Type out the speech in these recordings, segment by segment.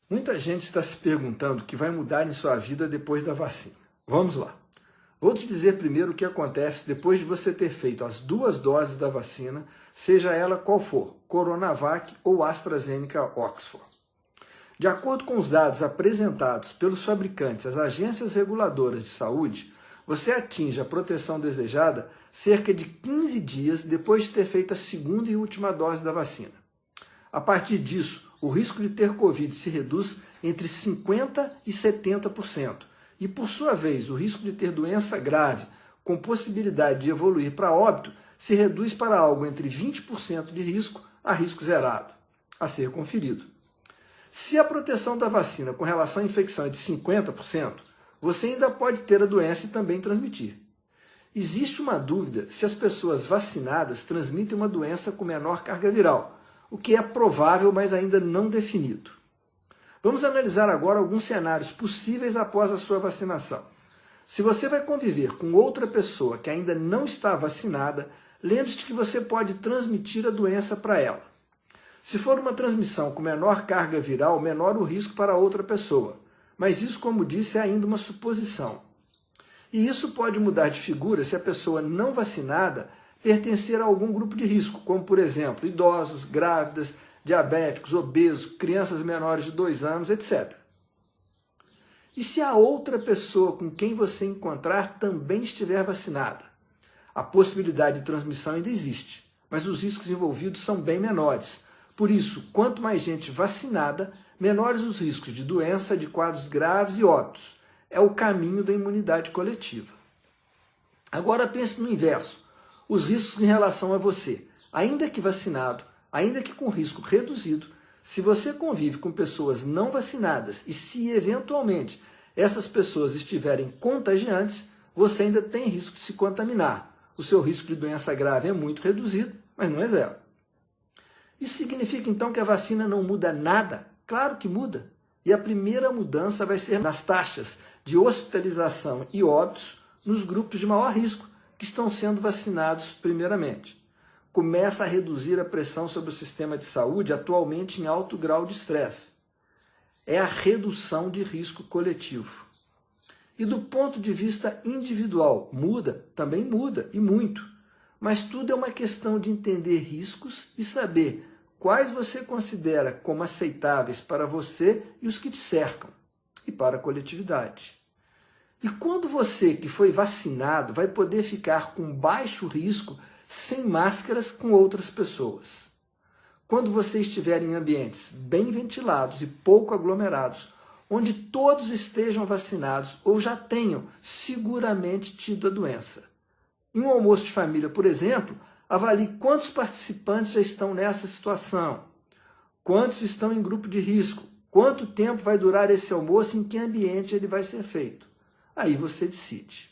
Muita gente está se perguntando o que vai mudar em sua vida depois da vacina. Vamos lá. Vou te dizer primeiro o que acontece depois de você ter feito as 2 doses da vacina, seja ela qual for, Coronavac ou AstraZeneca Oxford. De acordo com os dados apresentados pelos fabricantes às agências reguladoras de saúde, você atinge a proteção desejada cerca de 15 dias depois de ter feito a 2ª e última dose da vacina. A partir disso, o risco de ter Covid se reduz entre 50% e 70%. E, por sua vez, o risco de ter doença grave, com possibilidade de evoluir para óbito, se reduz para algo entre 20% de risco a risco zerado, a ser conferido. Se a proteção da vacina com relação à infecção é de 50%, você ainda pode ter a doença e também transmitir. Existe uma dúvida se as pessoas vacinadas transmitem uma doença com menor carga viral, o que é provável, mas ainda não definido. Vamos analisar agora alguns cenários possíveis após a sua vacinação. Se você vai conviver com outra pessoa que ainda não está vacinada, lembre-se que você pode transmitir a doença para ela. Se for uma transmissão com menor carga viral, menor o risco para outra pessoa. Mas isso, como disse, é ainda uma suposição. E isso pode mudar de figura se a pessoa não vacinada pertencer a algum grupo de risco, como, por exemplo, idosos, grávidas, diabéticos, obesos, crianças menores de 2 anos, etc. E se a outra pessoa com quem você encontrar também estiver vacinada? A possibilidade de transmissão ainda existe, mas os riscos envolvidos são bem menores. Por isso, quanto mais gente vacinada, menores os riscos de doença, de quadros graves e óbitos. É o caminho da imunidade coletiva. Agora pense no inverso. Os riscos em relação a você, ainda que vacinado, ainda que com risco reduzido, se você convive com pessoas não vacinadas e se eventualmente essas pessoas estiverem contagiantes, você ainda tem risco de se contaminar. O seu risco de doença grave é muito reduzido, mas não é zero. Isso significa então que a vacina não muda nada? Claro que muda. E a primeira mudança vai ser nas taxas de hospitalização e óbitos nos grupos de maior risco que estão sendo vacinados primeiramente. Começa a reduzir a pressão sobre o sistema de saúde, atualmente em alto grau de estresse. É a redução de risco coletivo. E do ponto de vista individual, muda? Também muda, e muito. Mas tudo é uma questão de entender riscos e saber quais você considera como aceitáveis para você e os que te cercam, e para a coletividade. E quando você que foi vacinado vai poder ficar com baixo risco sem máscaras com outras pessoas? Quando você estiver em ambientes bem ventilados e pouco aglomerados, onde todos estejam vacinados ou já tenham seguramente tido a doença. Em um almoço de família, por exemplo, avalie quantos participantes já estão nessa situação, quantos estão em grupo de risco, quanto tempo vai durar esse almoço, em que ambiente ele vai ser feito. Aí você decide.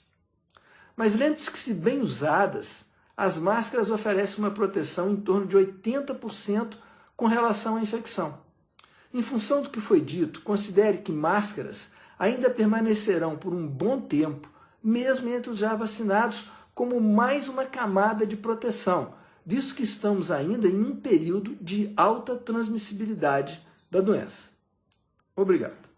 Mas lembre-se que, se bem usadas, as máscaras oferecem uma proteção em torno de 80% com relação à infecção. Em função do que foi dito, considere que máscaras ainda permanecerão por um bom tempo, mesmo entre os já vacinados, como mais uma camada de proteção, visto que estamos ainda em um período de alta transmissibilidade da doença. Obrigado.